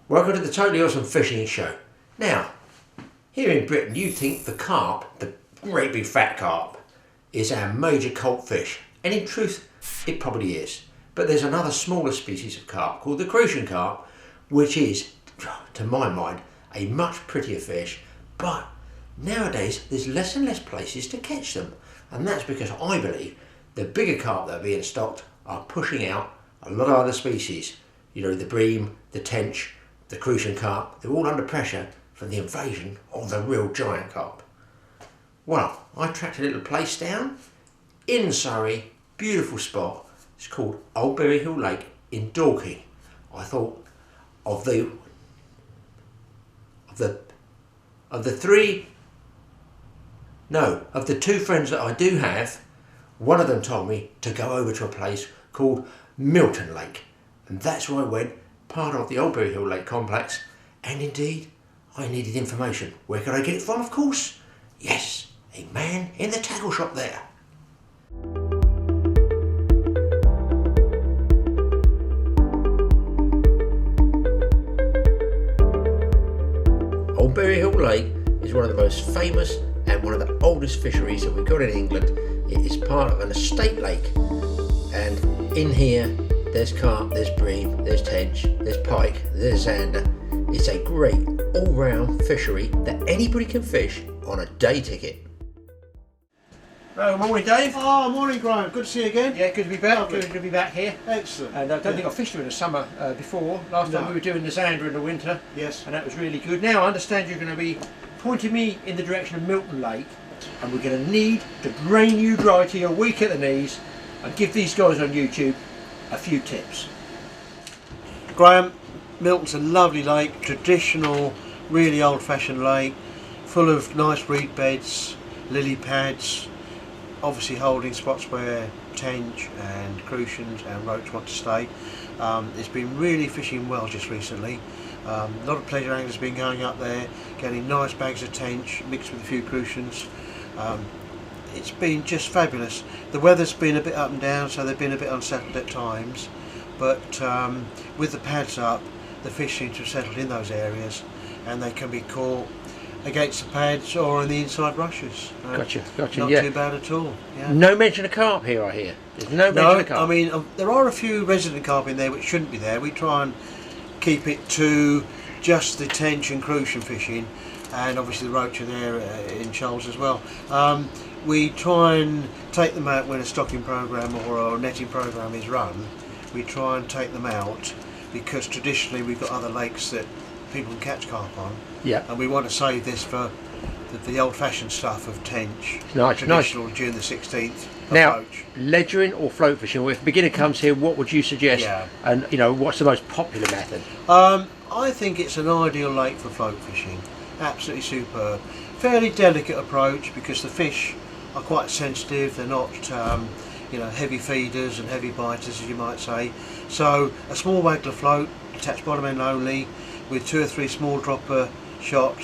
Welcome to the Totally Awesome Fishing Show. Now, here in Britain, you think the carp, the great big fat carp, is our major cult fish. And in truth, it probably is. But there's another smaller species of carp called the Crucian Carp, which is, to my mind, a much prettier fish. But nowadays, there's less and less places to catch them. And that's because I believe the bigger carp that are being stocked are pushing out a lot of other species. You know, the bream, the tench, the Crucian carp, they're all under pressure from the invasion of the real giant carp. Well, I tracked a little place down in Surrey, beautiful spot. It's called Old Berry Hill Lake in Dorking. I thought of the two friends that I do have, one of them told me to go over to a place called Milton Lake, and that's where I went, part of the Old Berry Hill Lake complex. And indeed, I needed information. Where could I get it from, of course? Yes, a man in the tackle shop there. Old Berry Hill Lake is one of the most famous and one of the oldest fisheries that we've got in England. It is part of an estate lake, and in here there's carp, there's bream, there's tench, there's pike, there's zander. It's a great all-round fishery that anybody can fish on a day ticket. Well, morning Dave. Oh, morning Graeme, good to see you again. Yeah, good to be back. Good to be back here. Excellent. And I don't think I've fished you in the summer before. Last time we were doing the zander in the winter. Yes. And that was really good. Now I understand you're going to be pointing me in the direction of Milton Lake, and we're going to need to drain you dry till you're weak at the knees and give these guys on YouTube a few tips. Graeme, Milton's a lovely lake, traditional, really old-fashioned lake, full of nice reed beds, lily pads, obviously holding spots where tench and crucians and roach want to stay. It's been really fishing well just recently. A lot of pleasure anglers have been going up there, getting nice bags of tench mixed with a few crucians. It's been just fabulous. The weather's been a bit up and down, so they've been a bit unsettled at times, but with the pads up, the fish seem to have settled in those areas, and they can be caught against the pads or in the inside rushes. Gotcha. Not too bad at all. Yeah. No mention of carp here, I hear. There's no mention of carp. I mean, there are a few resident carp in there which shouldn't be there. We try and keep it to just the tench and crucian fishing, and obviously the roach are there in shoals as well. We try and take them out when a stocking program or a netting program is run. We try and take them out because traditionally we've got other lakes that people can catch carp on. Yeah. And we want to save this for the old-fashioned stuff of tench, nice, traditional June the 16th now, approach. Ledgering or float fishing? Well, if a beginner comes here, what would you suggest? Yeah. And you know, what's the most popular method? I think it's an ideal lake for float fishing. Absolutely superb. Fairly delicate approach because the fish are quite sensitive. They're not, heavy feeders and heavy biters, as you might say. So a small waggler float, attached bottom end only, with 2 or 3 small dropper shot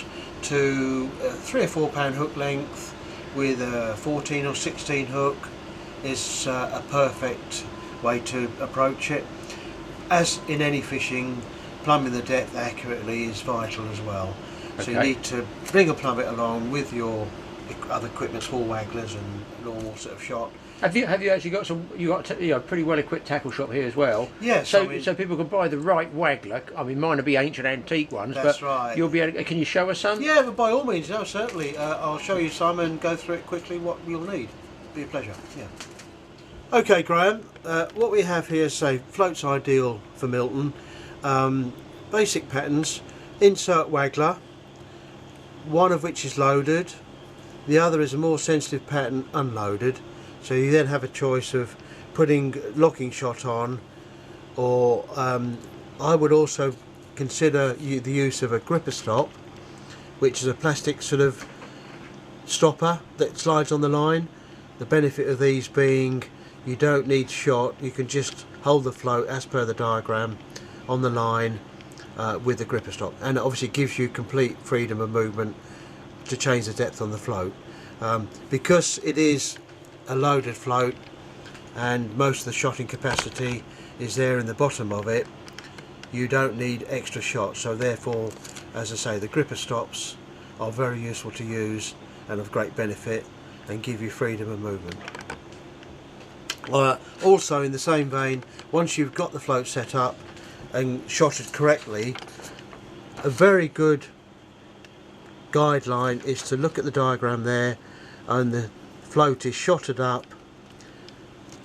to 3 or 4 pound hook length with a 14 or 16 hook is a perfect way to approach it. As in any fishing, plumbing the depth accurately is vital as well. Okay. So you need to bring a plummet along with your other equipment, small wagglers and normal sort of shot. Have you actually got a pretty well equipped tackle shop here as well? Yes. So people can buy the right waggler. I mean, mine will be ancient antique ones. That's but right. You'll be able to, can you show us some? Yeah, but by all means, no, certainly. I'll show you some and go through it quickly. What you'll need. Be a pleasure. Yeah. Okay, Graeme. What we have here, say, float's ideal for Milton. Basic patterns: insert waggler, one of which is loaded. The other is a more sensitive pattern, unloaded. So you then have a choice of putting locking shot on, or I would also consider the use of a gripper stop, which is a plastic sort of stopper that slides on the line. The benefit of these being you don't need shot, you can just hold the float as per the diagram on the line with the gripper stop, and it obviously gives you complete freedom of movement to change the depth on the float. Because it is a loaded float and most of the shotting capacity is there in the bottom of it, you don't need extra shots. So therefore, as I say, the gripper stops are very useful to use and of great benefit and give you freedom of movement. Also in the same vein, once you've got the float set up and shotted correctly, a very good guideline is to look at the diagram there, and the float is shotted up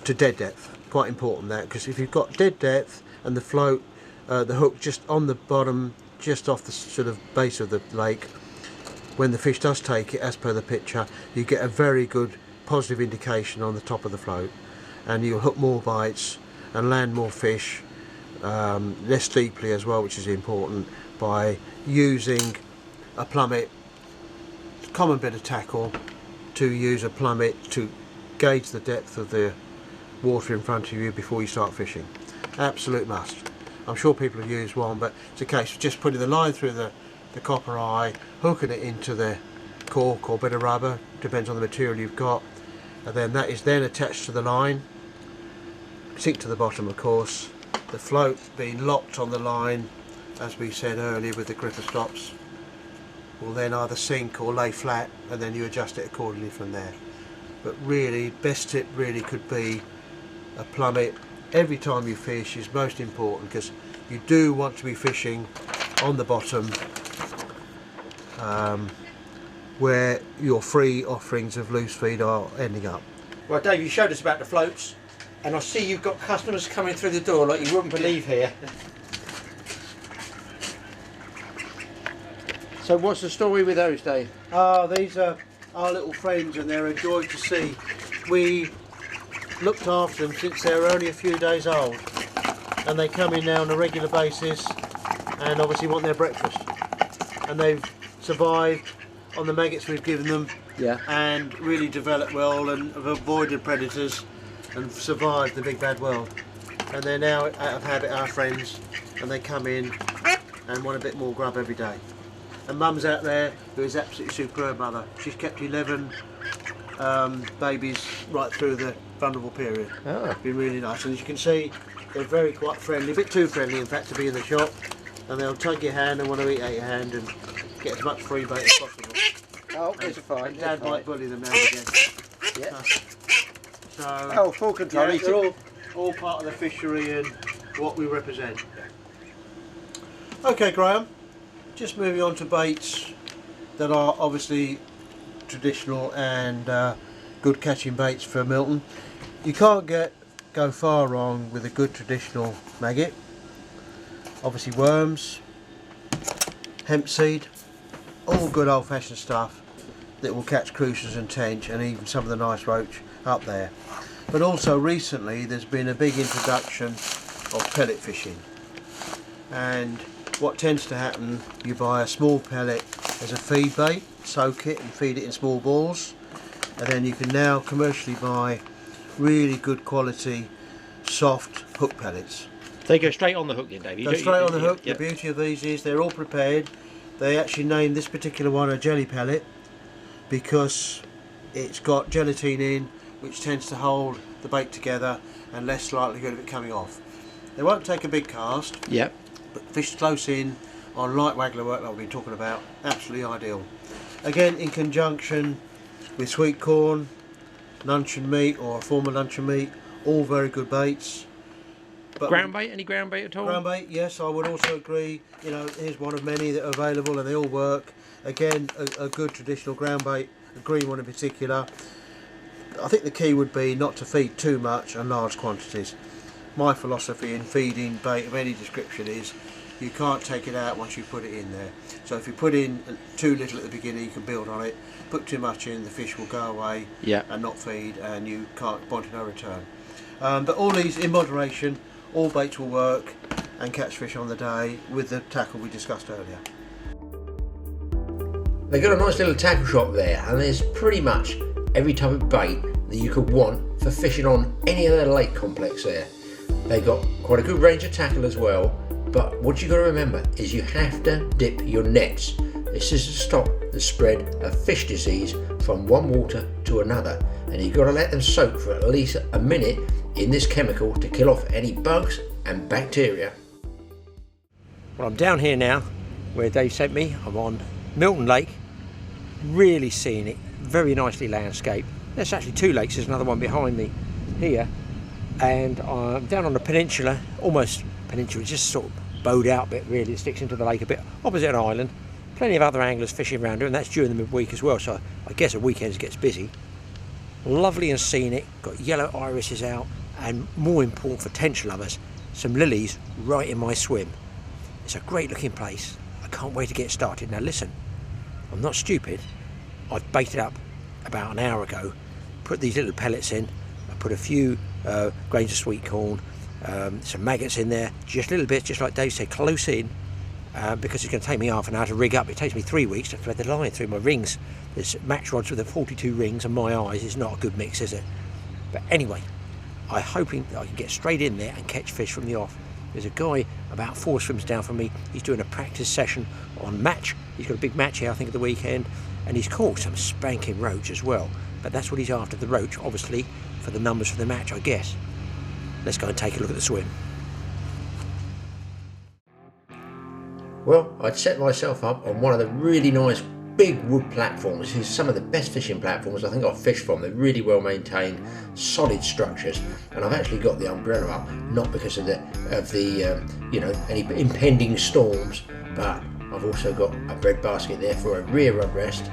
to dead depth. Quite important that, because if you've got dead depth and the float, the hook just on the bottom, just off the sort of base of the lake, when the fish does take it as per the picture, you get a very good positive indication on the top of the float, and you'll hook more bites and land more fish less deeply as well, which is important, by using a plummet, common bit of tackle, to use a plummet to gauge the depth of the water in front of you before you start fishing. Absolute must. I'm sure people have used one, but it's a case of just putting the line through the copper eye, hooking it into the cork or bit of rubber, depends on the material you've got, and then that is then attached to the line, sink to the bottom of course, the float being locked on the line, as we said earlier with the gripper stops, will then either sink or lay flat, and then you adjust it accordingly from there. But really, best tip really could be a plummet every time you fish is most important, because you do want to be fishing on the bottom where your free offerings of loose feed are ending up. Well, Dave, you showed us about the floats, and I see you've got customers coming through the door like you wouldn't believe here. So what's the story with those, Dave? These are our little friends, and they're a joy to see. We looked after them since they were only a few days old, and they come in now on a regular basis and obviously want their breakfast, and they've survived on the maggots we've given them, and really developed well and have avoided predators and survived the big bad world. And they're now out of habit our friends, and they come in and want a bit more grub every day. And Mum's out there, who is absolutely superb mother. She's kept 11 babies right through the vulnerable period. It's been really nice, and as you can see, they're very quite friendly, a bit too friendly in fact to be in the shop, and they'll tug your hand and want to eat out your hand and get as much free bait as possible. Oh, those are fine. Dad might bully them now and again. Yeah. So, full control. yeah, they're all part of the fishery and what we represent. Okay, Graham, just moving on to baits that are obviously traditional and good catching baits for Milton. You can't go far wrong with a good traditional maggot. Obviously worms, hemp seed, all good old-fashioned stuff that will catch crucians and tench and even some of the nice roach up there. But also recently there's been a big introduction of pellet fishing, and what tends to happen, you buy a small pellet as a feed bait, soak it and feed it in small balls, and then you can now commercially buy really good quality soft hook pellets. They go straight on the hook then, Dave? Go straight on the hook. The beauty of these is they're all prepared. They actually named this particular one a jelly pellet because it's got gelatine in, which tends to hold the bait together and less likelihood of it coming off. They won't take a big cast, but fish close in on light waggler work like we've been talking about, absolutely ideal. Again, in conjunction with sweet corn, luncheon meat or a form of luncheon meat, all very good baits. But ground bait? Any ground bait at all? Ground bait, yes, I would also agree. You know, here's one of many that are available and they all work. Again, a good traditional ground bait, a green one in particular. I think the key would be not to feed too much and large quantities. My philosophy in feeding bait of any description is you can't take it out once you put it in there. So if you put in too little at the beginning, you can build on it. Put too much in, the fish will go away and not feed, and you can't point to no return. But all these in moderation, all baits will work and catch fish on the day with the tackle we discussed earlier. They've got a nice little tackle shop there, and there's pretty much every type of bait that you could want for fishing on any of their lake complex there. They've got quite a good range of tackle as well, but what you've got to remember is you have to dip your nets. This is to stop the spread of fish disease from one water to another, and you've got to let them soak for at least a minute in this chemical to kill off any bugs and bacteria. Well, I'm down here now where Dave sent me. I'm on Milton Lake, really seeing it, very nicely landscaped. There's actually two lakes, there's another one behind me here, and I'm down on the peninsula, almost peninsula, it's just sort of bowed out bit really, it sticks into the lake a bit, opposite an island. Plenty of other anglers fishing around here, and that's during the midweek as well, so I guess at weekends it gets busy. Lovely and scenic, got yellow irises out, and more important for tench lovers, some lilies right in my swim. It's a great looking place. I can't wait to get started. Now listen, I'm not stupid. I've baited up about an hour ago, put these little pellets in, I put a few grains of sweet corn, some maggots in there, just a little bit, just like Dave said, close in, because it's going to take me half an hour to rig up. It takes me 3 weeks to thread the line through my rings. There's match rods with the 42 rings and my eyes is not a good mix, is it? But anyway, I'm hoping that I can get straight in there and catch fish from the off. There's a guy about 4 swims down from me, he's doing a practice session on match. He's got a big match here I think at the weekend, and he's caught some spanking roach as well. But that's what he's after, the roach, obviously, for the numbers for the match, I guess. Let's go and take a look at the swim. Well, I'd set myself up on one of the really nice big wood platforms. These are some of the best fishing platforms I think I've fished from. They're really well maintained, solid structures, and I've actually got the umbrella up, not because of the you know, any impending storms, but I've also got a bread basket there for a rear rub rest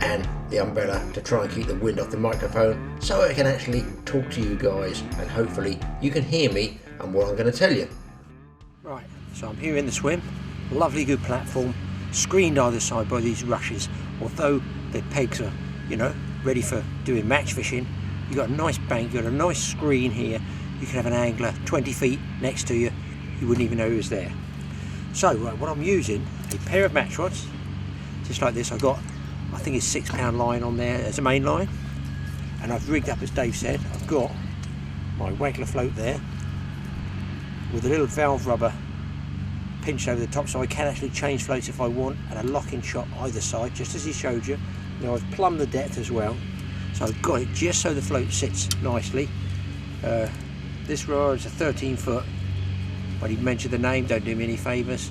and the umbrella to try and keep the wind off the microphone so I can actually talk to you guys and hopefully you can hear me and what I'm going to tell you. Right, so I'm here in the swim, lovely good platform, screened either side by these rushes. Although the pegs are, you know, ready for doing match fishing, you've got a nice bank, you've got a nice screen here. You can have an angler 20 feet next to you, you wouldn't even know he was there. So what I'm using, a pair of match rods, just like this. I've got, I think it's £6 line on there as a main line, and I've rigged up, as Dave said, I've got my Waggler float there with a little valve rubber pinched over the top, so I can actually change floats if I want, and a locking shot either side, just as he showed you. Now I've plumbed the depth as well, so I've got it just so the float sits nicely. This rod is a 13 foot, I didn't mention the name, don't do me any favours.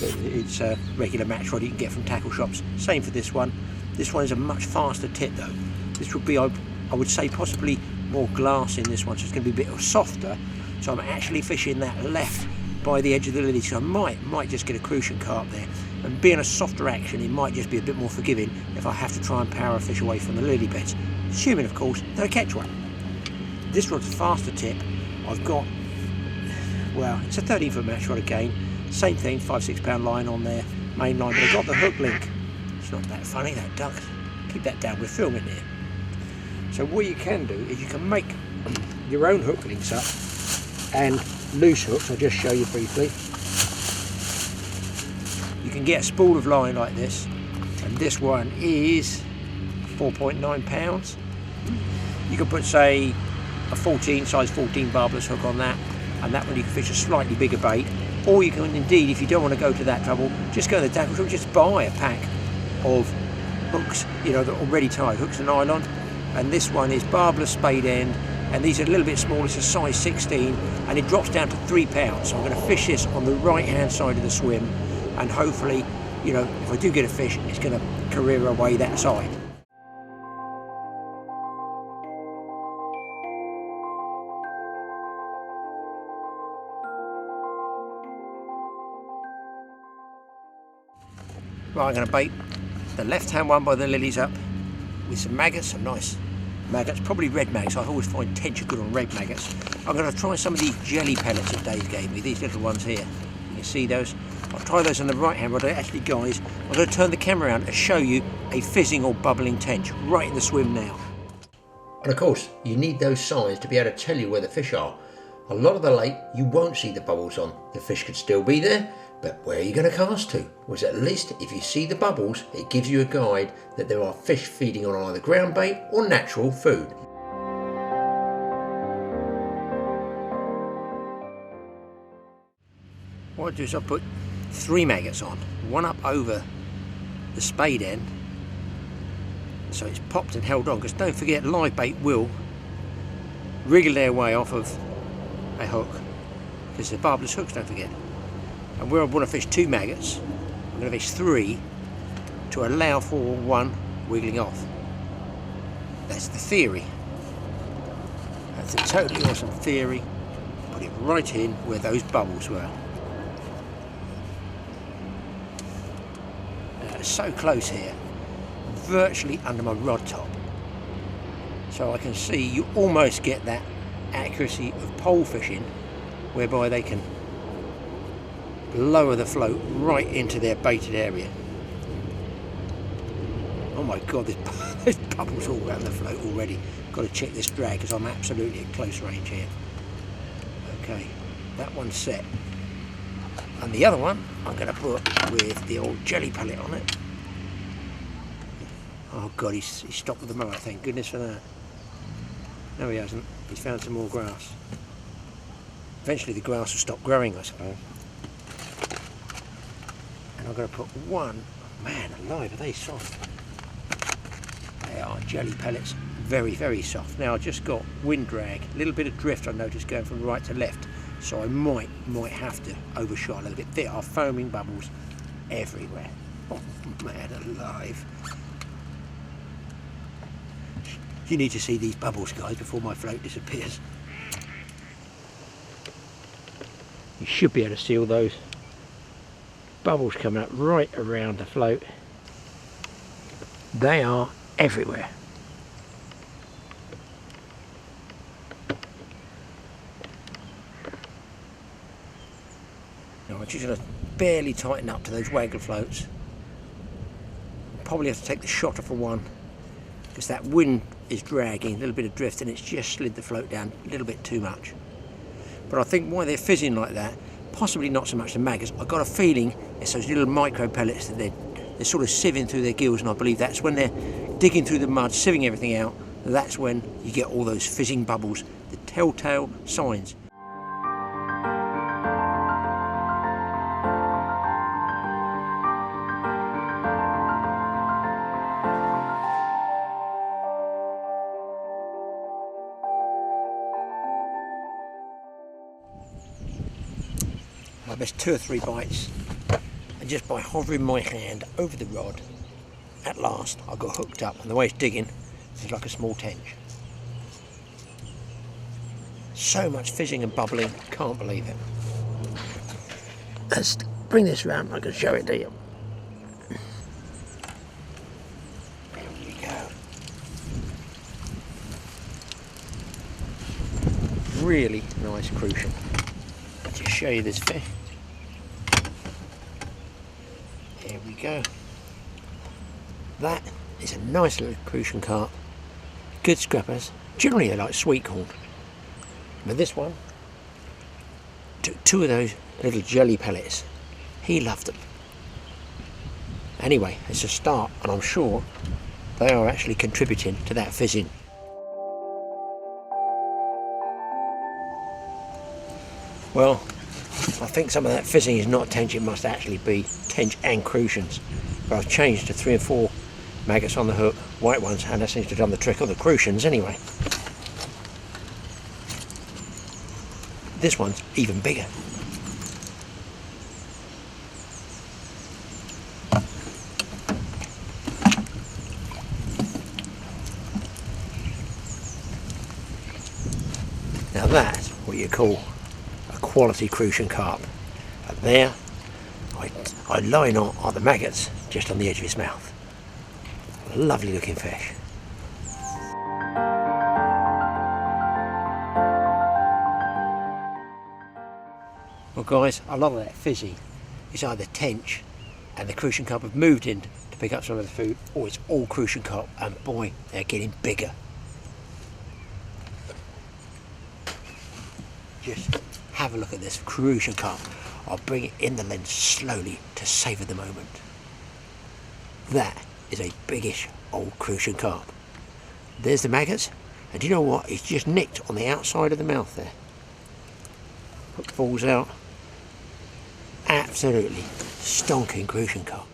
It's a regular match rod you can get from tackle shops. Same for this one. This one is a much faster tip though. This would be, I would say, possibly more glass in this one, so it's going to be a bit softer. So I'm actually fishing that left by the edge of the lily, so I might just get a Crucian Carp there. And being a softer action, it might just be a bit more forgiving if I have to try and power a fish away from the lily beds. Assuming, of course, that I catch one. This rod's a faster tip. I've got, well, it's a 13 foot match rod again. Same thing, £5–6 line on there, main line, but I've got the hook link. It's not that funny, that duck. Keep that down, we're filming here. So what you can do is you can make your own hook links up and loose hooks. I'll just show you briefly. You can get a spool of line like this, and this one is 4.9 pounds. You can put, say, a size 14 barbless hook on that, and that one you can fish a slightly bigger bait. Or you can indeed, if you don't want to go to that trouble, just go to the tackle shop, just buy a pack of hooks, you know, that are already tied, hooks and nylon. And this one is barbless spade end, and these are a little bit smaller, it's a size 16, and it drops down to £3. So I'm going to fish this on the right hand side of the swim, and hopefully, you know, if I do get a fish, it's going to career away that side. Right, I'm going to bait the left-hand one by the lilies up with some maggots, some nice maggots, probably red maggots. I always find tench are good on red maggots. I'm going to try some of these jelly pellets that Dave gave me, these little ones here. You can see those. I'll try those on the right-hand rod. Actually, guys, I'm going to turn the camera around and show you a fizzing or bubbling tench right in the swim now. And of course, you need those signs to be able to tell you where the fish are. A lot of the lake, you won't see the bubbles on. The fish could still be there, but where are you going to cast to? Was at least if you see the bubbles, it gives you a guide that there are fish feeding on either ground bait or natural food. What I do is I put 3 maggots on, one up over the spade end, so it's popped and held on, because don't forget, live bait will wriggle their way off of a hook, because they're barbless hooks, don't forget. And where I want to fish 2 maggots, I'm going to fish 3 to allow for 1 wiggling off. That's the theory. That's a totally awesome theory. Put it right in where those bubbles were. So close here, virtually under my rod top. So I can see you almost get that accuracy of pole fishing, whereby they can lower the float right into their baited area. Oh my god, there's bubbles all around the float already. Got to check this drag because I'm absolutely at close range here. Okay, that one's set. And the other one I'm going to put with the old jelly pellet on it. Oh god, he's stopped with the mullet, thank goodness for that. No, he hasn't. He's found some more grass. Eventually the grass will stop growing, I suppose. And I'm going to put one. Man alive, are they soft? They are jelly pellets, very, very soft. Now I just got wind drag, a little bit of drift I noticed going from right to left, so I might have to overshot a little bit. There are foaming bubbles everywhere. Oh man alive. You need to see these bubbles, guys, before my float disappears. You should be able to see all those bubbles coming up right around the float. They are everywhere. Now I'm just going to barely tighten up to those waggle floats. Probably have to take the shotter for one, because that wind is dragging, a little bit of drift, and it's just slid the float down a little bit too much. But I think why they're fizzing like that, possibly not so much the maggots, I've got a feeling it's those little micro pellets that they're sort of sieving through their gills, and I believe that's when they're digging through the mud, sieving everything out, that's when you get all those fizzing bubbles, the telltale signs. My best 2 or 3 bites, and just by hovering my hand over the rod, at last I got hooked up, and the way it's digging, it's like a small tench. So much fizzing and bubbling, can't believe it. Let's bring this round, I can show it to you. There we go. Really nice crucian. Let's just show you this fish. There we go. That is a nice little Crucian Carp. Good scrappers. Generally they like sweet corn. But this one took 2 of those little jelly pellets. He loved them. Anyway, it's a start, and I'm sure they are actually contributing to that fizzing. Well, I think some of that fizzing is not tench, it must actually be tench and crucians. But I've changed to 3 or 4 maggots on the hook, white ones, and that seems to have done the trick, of the crucians anyway. This one's even bigger. Now that's what you call a quality Crucian Carp. And there, I line on are the maggots just on the edge of his mouth. A lovely looking fish. Well guys, a lot of that fizzy is either tench and the Crucian Carp have moved in to pick up some of the food, or it's all Crucian Carp, and boy, they're getting bigger. Just have a look at this Crucian Carp. I'll bring it in the lens slowly to savour the moment. That is a biggish old Crucian Carp. There's the maggots, and do you know what? It's just nicked on the outside of the mouth there. Hook falls out. Absolutely stonking Crucian Carp.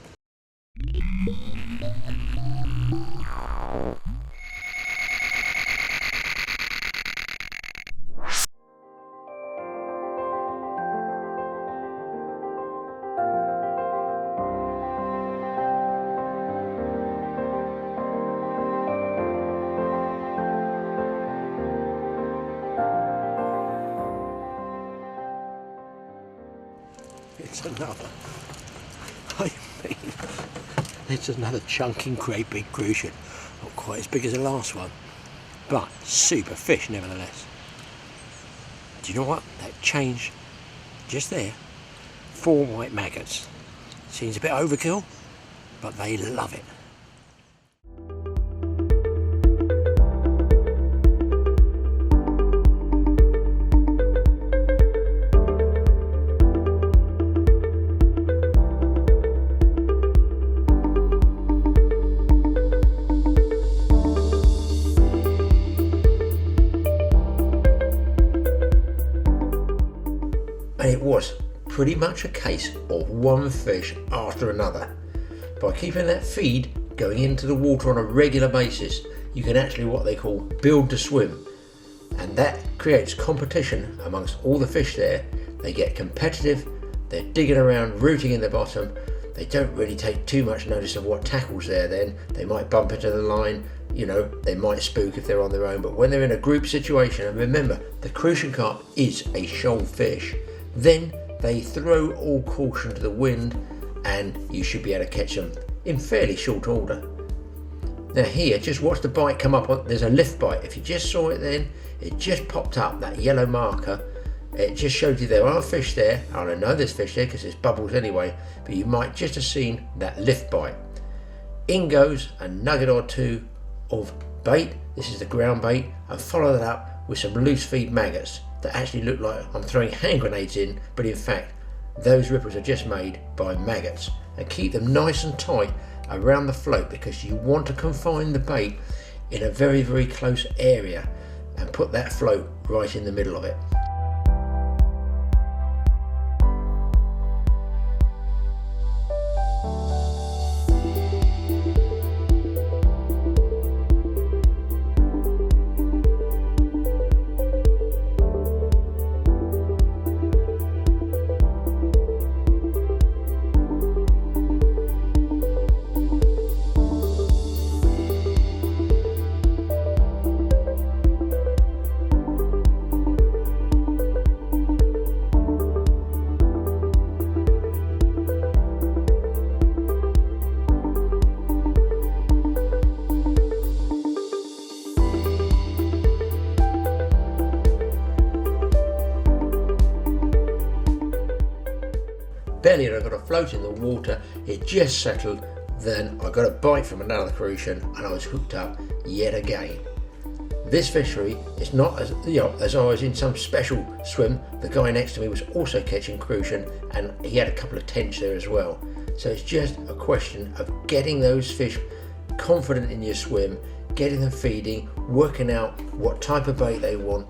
It's another. I mean, it's another chunking great big crucian. Not quite as big as the last one, but super fish nevertheless. Do you know what? That change just there. 4 white maggots. Seems a bit overkill, but they love it. And it was pretty much a case of one fish after another. By keeping that feed going into the water on a regular basis, you can actually what they call build to swim, and that creates competition amongst all the fish there. They get competitive, they're digging around, rooting in the bottom. They don't really take too much notice of what tackle's there then. They might bump into the line, you know, they might spook if they're on their own, but when they're in a group situation, and remember, the Crucian Carp is a shoal fish, then they throw all caution to the wind and you should be able to catch them in fairly short order. Now here, just watch the bite come up on, there's a lift bite. If you just saw it then, it just popped up, that yellow marker. It just showed you there are fish there. I don't know there's fish there because there's bubbles anyway, but you might just have seen that lift bite. In goes a nugget or two of bait. This is the ground bait, and follow that up with some loose feed maggots that actually look like I'm throwing hand grenades in, but in fact those ripples are just made by maggots. And keep them nice and tight around the float because you want to confine the bait in a very, very close area and put that float right in the middle of it. Barely had I got a float in the water, it just settled, then I got a bite from another Crucian and I was hooked up yet again. This fishery is not as, as I was in some special swim. The guy next to me was also catching Crucian and he had a couple of tench there as well. So it's just a question of getting those fish confident in your swim, getting them feeding, working out what type of bait they want,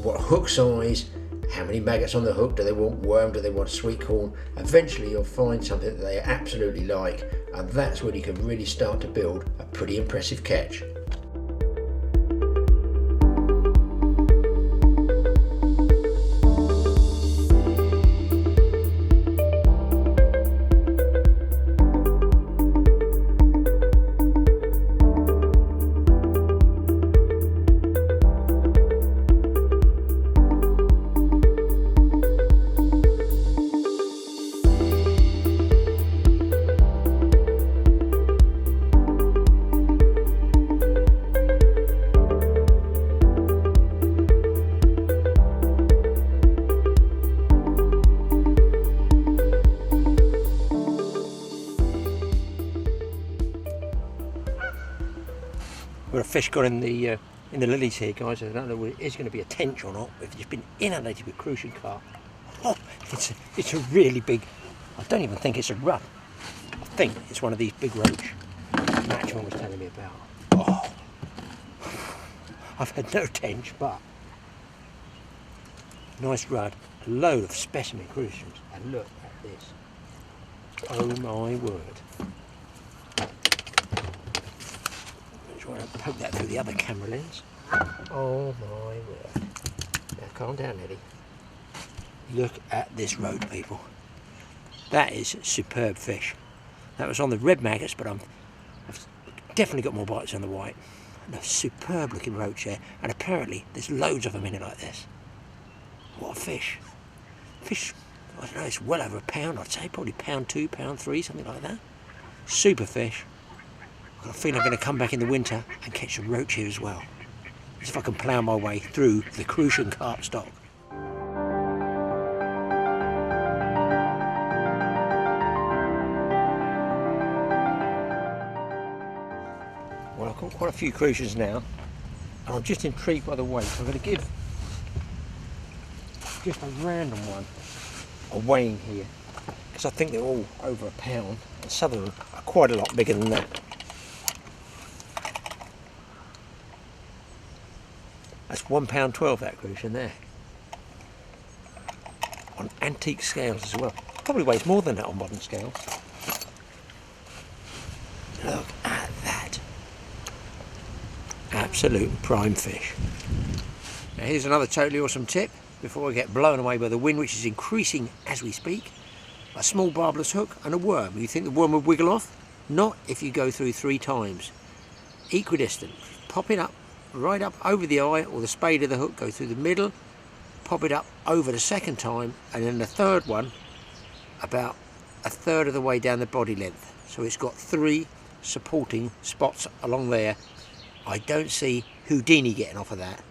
what hook size, how many maggots on the hook, do they want worm, do they want sweet corn. Eventually you'll find something that they absolutely like, and that's when you can really start to build a pretty impressive catch. Well, a fish got in the lilies here, guys. I don't know whether it is going to be a tench or not. We've just been inundated with Crucian Carp. Oh, it's a really big. I don't even think it's a rudd. I think it's one of these big roach Matchman was telling me about. Oh, I've had no tench, but nice rudd, a load of specimen Crucians, and look at this. Oh my word. Try to poke that through the other camera lens. Oh my word. Now calm down, Eddie. Look at this road, people. That is superb fish. That was on the red maggots, but I've definitely got more bites on the white. And a superb looking roach there, and apparently there's loads of them in it like this. What a fish. Fish I don't know, it's well over a pound, I'd say, probably £1.2, £1.3, something like that. Super fish. I've got a feeling I'm going to come back in the winter and catch some roach here as well. As if I can plough my way through the Crucian Carp stock. Well, I've got quite a few Crucians now, and I'm just intrigued by the weight. So I'm going to give just a random one a weighing here, because I think they're all over a pound, and some of them are quite a lot bigger than that. That's £1.12, that Crucian there. On antique scales as well. Probably weighs more than that on modern scales. Look at that. Absolute prime fish. Now here's another totally awesome tip before I get blown away by the wind, which is increasing as we speak. A small barbless hook and a worm. You think the worm would wiggle off? Not if you go through 3 times. Equidistant. Pop it up, right up over the eye or the spade of the hook, go through the middle, pop it up over the second time, and then the third one about a third of the way down the body length. So it's got 3 supporting spots along there. I don't see Houdini getting off of that.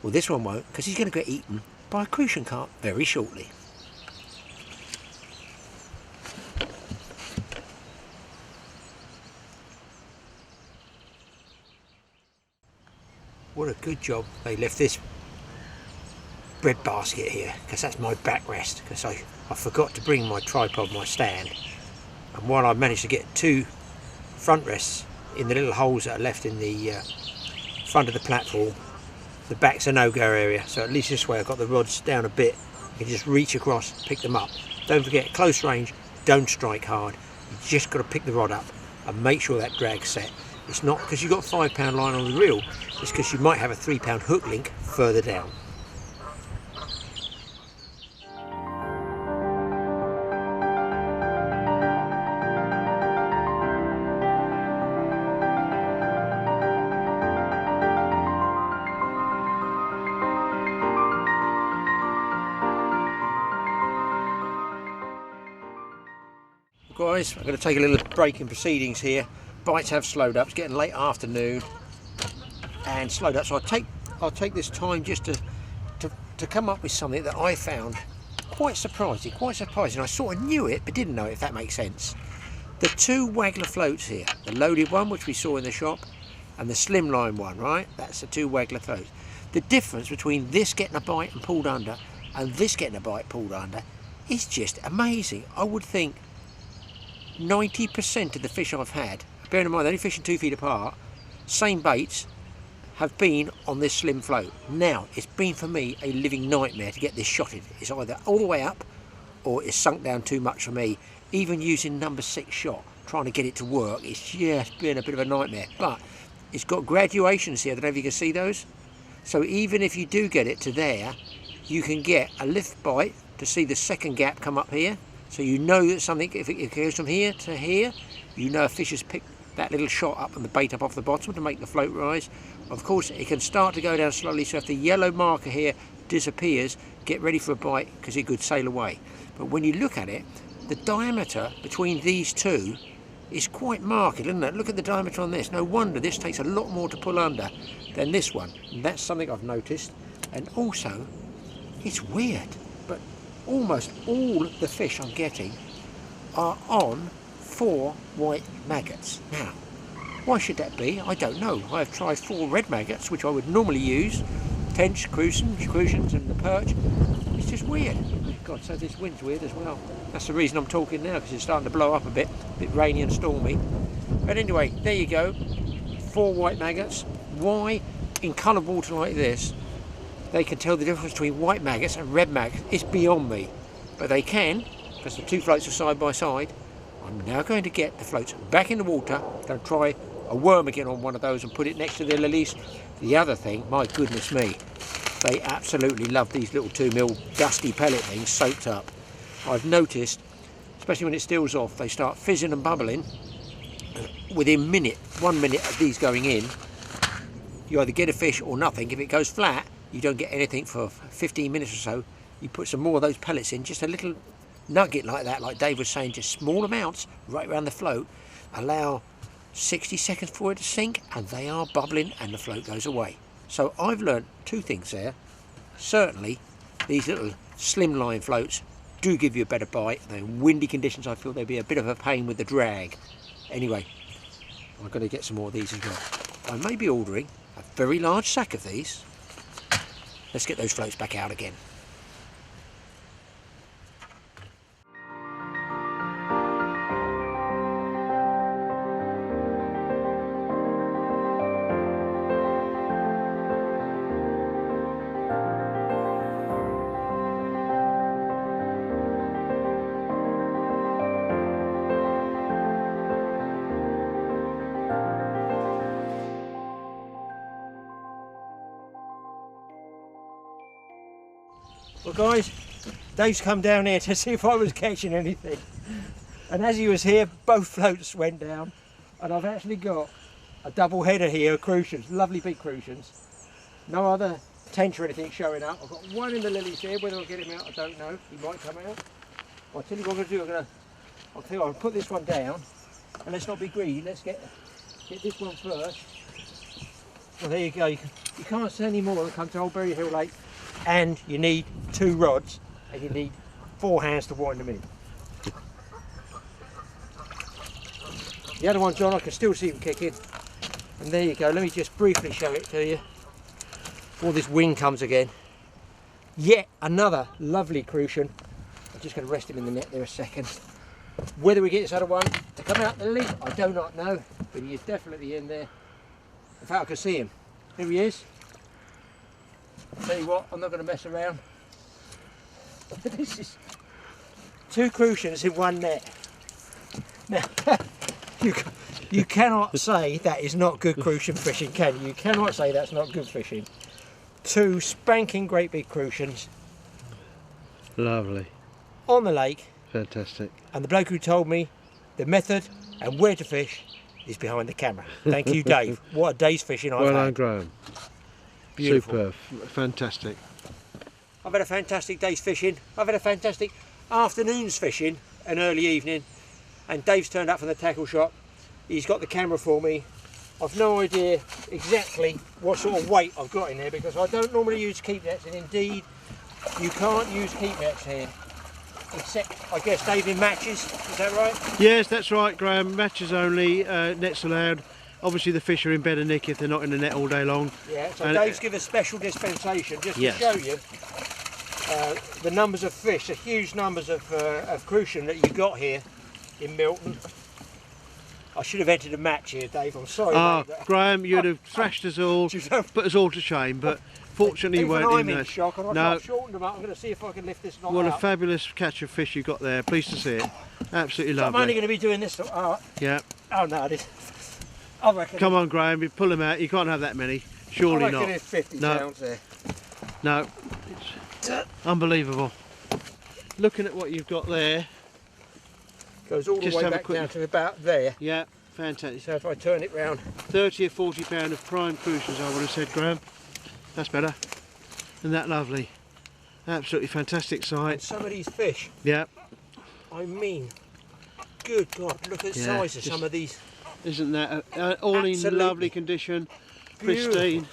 Well, this one won't, because he's going to get eaten by a Crucian Carp very shortly. What a good job they left this bread basket here, because that's my backrest, because I forgot to bring my tripod, my stand, and while I managed to get 2 front rests in the little holes that are left in the front of the platform, the back's a no-go area, so at least this way I've got the rods down a bit. You can just reach across, pick them up. Don't forget, close range, don't strike hard. You just got to pick the rod up and make sure that drag's set. It's not because you've got a £5 line on the reel, it's because you might have a £3 hook link further down. Guys, I'm going to take a little break in proceedings here. Bites have slowed up. It's getting late afternoon and slowed up. So I'll take this time just to come up with something that I found quite surprising. I sort of knew it, but didn't know it, if that makes sense. The 2 waggler floats here, the loaded one, which we saw in the shop, and the slimline one, right? That's the 2 waggler floats. The difference between this getting a bite and pulled under and this getting a bite pulled under is just amazing. I would think 90% of the fish I've had, bearing in mind they're only fishing 2 feet apart, same baits, have been on this slim float. Now, it's been for me a living nightmare to get this shotted. It's either all the way up or it's sunk down too much for me. Even using number 6 shot, trying to get it to work, it's just been a bit of a nightmare. But it's got graduations here, I don't know if you can see those. So even if you do get it to there, you can get a lift bite to see the second gap come up here. So you know that something, if it goes from here to here, you know a fish has picked that little shot up and the bait up off the bottom to make the float rise. Of course, it can start to go down slowly, so if the yellow marker here disappears, get ready for a bite, because it could sail away. But when you look at it, the diameter between these 2 is quite marked, isn't it? Look at the diameter on this. No wonder this takes a lot more to pull under than this one. And that's something I've noticed. And also, it's weird, but almost all the fish I'm getting are on 4 white maggots. Now, why should that be? I don't know. I've tried 4 red maggots, which I would normally use, tench, crucians and the perch. It's just weird. God, so this wind's weird as well. That's the reason I'm talking now, because it's starting to blow up a bit rainy and stormy. But anyway, there you go. 4 white maggots. Why, in coloured water like this, they can tell the difference between white maggots and red maggots, it's beyond me. But they can, because the 2 floats are side by side. I'm now going to get the floats back in the water. I'm going to try a worm again on one of those and put it next to the lilies. The other thing, my goodness me, they absolutely love these little 2mm dusty pellet things soaked up. I've noticed, especially when it stills off, they start fizzing and bubbling. Within 1 minute of these going in, you either get a fish or nothing. If it goes flat, you don't get anything for 15 minutes or so, you put some more of those pellets in, just a little nugget like that, like Dave was saying, just small amounts right around the float, allow 60 seconds for it to sink, and they are bubbling and the float goes away. So I've learned two things there. Certainly these little slimline floats do give you a better bite. In windy conditions I feel they'd be a bit of a pain with the drag. Anyway, I'm going to get some more of these as well. I may be ordering a very large sack of these. Let's get those floats back out again. Well guys, Dave's come down here to see if I was catching anything, and as he was here both floats went down, and I've actually got a double header here of Crucians, lovely big Crucians, no other tench or anything showing up. I've got one in the lilies here, whether I'll get him out I don't know, he might come out. I'll tell you what I'm going to do, I'll put this one down, and let's not be greedy, let's get this one first. Well there you go, you can't see any more that come to Old Berry Hill Lake. And you need 2 rods and you need 4 hands to wind them in. The other one's on, I can still see them kicking. And there you go, let me just briefly show it to you before this wind comes again. Yet another lovely Crucian. I'm just going to rest him in the net there a second. Whether we get this other one to come out the lid, I do not know, but he is definitely in there. In fact, I can see him. Here he is. Tell you what, I'm not going to mess around. This is 2 Crucians in one net. Now, you cannot say that is not good Crucian fishing, can you? You cannot say that's not good fishing. 2 spanking great big Crucians. Lovely. On the lake. Fantastic. And the bloke who told me the method and where to fish is behind the camera. Thank you, Dave. What a day's fishing I've had. Well done, Graeme. Beautiful. Superb, fantastic. I've had a fantastic day's fishing. I've had a fantastic afternoon's fishing, an early evening, and Dave's turned up from the tackle shop. He's got the camera for me. I've no idea exactly what sort of weight I've got in there because I don't normally use keep nets, and indeed you can't use keep nets here, except I guess Dave in matches, is that right? Yes, that's right, Graeme, matches only, nets allowed. Obviously the fish are in better nick if they're not in the net all day long. Yeah, so Dave's given a special dispensation just to show you the numbers of fish, the huge numbers of Crucian that you got here in Milton. I should have entered a match here, Dave, I'm sorry. Graeme, you'd have thrashed us all, put us all to shame, but fortunately you weren't in there. Shock, and I've shortened them up. I'm going to see if I can lift this knot What up. a fabulous catch of fish you got there, pleased to see it. Absolutely lovely. I'm only going to be doing this. Yeah. Oh no, this. I reckon. Come on, Graeme, you pull them out. You can't have that many. Surely I reckon not. It's 50 pounds there. No, it's unbelievable. Looking at what you've got there. Goes all the way back down to about there. Yeah, fantastic. So if I turn it round. 30 or 40 pound of prime Crucians, I would have said, Graeme. That's better. Isn't that lovely? Absolutely fantastic sight. And some of these fish. Yeah. I mean, good God, look at the size of some of these. Isn't that all in lovely condition, pristine.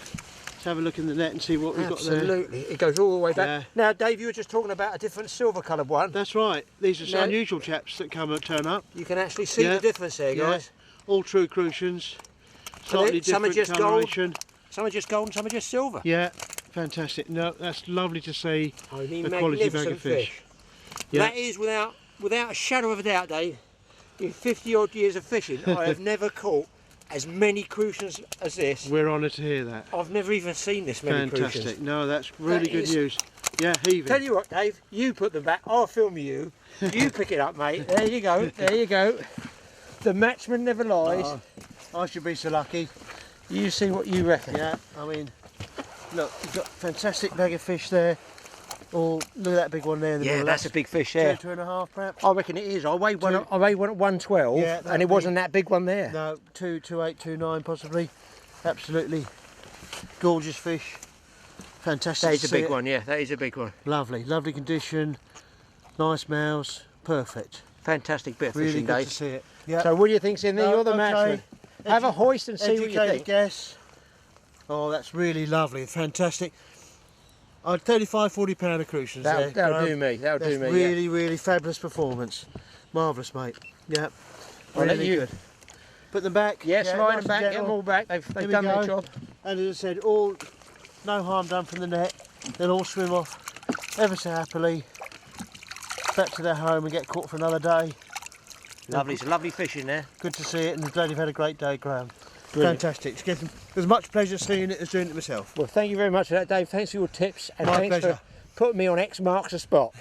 Let's have a look in the net and see what we've got there. Absolutely, it goes all the way back. Yeah. Now, Dave, you were just talking about a different silver coloured one. That's right. These are some unusual chaps that turn up. You can actually see the difference there, guys. All true Crucians, slightly different coloration. Gold, some are just gold and some are just silver. Yeah, fantastic. No, that's lovely to see. I mean, a quality bag of fish. Yeah. That is without a shadow of a doubt, Dave. In 50 odd years of fishing, I have never caught as many Crucians as this. We're honoured to hear that. I've never even seen this many Crucians. Fantastic. No, that's really good news. Yeah, heaving. Tell you what, Dave, you put them back, I'll film you. You pick it up, mate. There you go, there you go. The matchman never lies. Oh, I should be so lucky. You see what you reckon. Yeah, I mean, look, you've got a fantastic bag of fish there. Oh, look at that big one there in the middle. That's a big fish there. 2, 2.5 perhaps. I reckon it is. I weighed one at 112, and it wasn't that big one there. No, 2, 2.8, 2.9 possibly. Absolutely gorgeous fish. Fantastic. That is to a see big it. one, yeah, that is a big one. Lovely, lovely condition, nice mouths, perfect. Fantastic bit of Really fishing, good Dave. to see it. Yeah. So what do you think's in there? No, You're the okay. matchman. Have a hoist and see what you think. Guess. Oh, that's really lovely, fantastic. 35-40 pounder of Crucians there. That'll do me, that'll do me. Really, really fabulous performance. Marvellous, mate. Yeah. I'll let Really you good. Put them back. Yes, yeah, line nice them back, and get them gentle. all back. They've Here we done their go. job. And as I said, no harm done from the net. They'll all swim off ever so happily back to their home and get caught for another day. Lovely, it's a lovely fish in there. Good to see it, and I'm glad you've had a great day, Graeme. Brilliant. Fantastic. It's getting as much pleasure seeing it as doing it myself. Well, thank you very much for that, Dave. Thanks for your tips, and My thanks pleasure. for putting me on X marks the spot.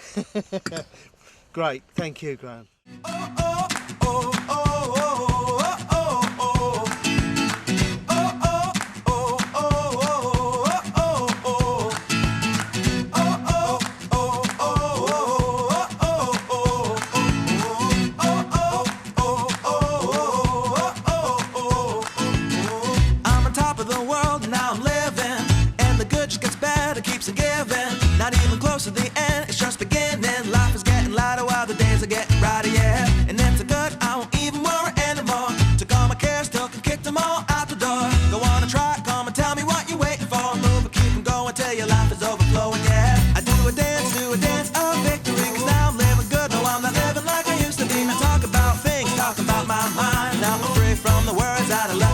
Great. Thank you, Graeme. Not even close to the end, it's just beginning. Life is getting lighter while the days are getting brighter, yeah. And it's a good, I won't even worry anymore. Took all my cares, took and kicked them all out the door. Go on and try, come and tell me what you're waiting for. Move and keep them going till your life is overflowing, yeah. I do a dance of victory, cause now I'm living good, no I'm not living like I used to be. Now talk about things, talk about my mind. Now I'm free from the words that I love.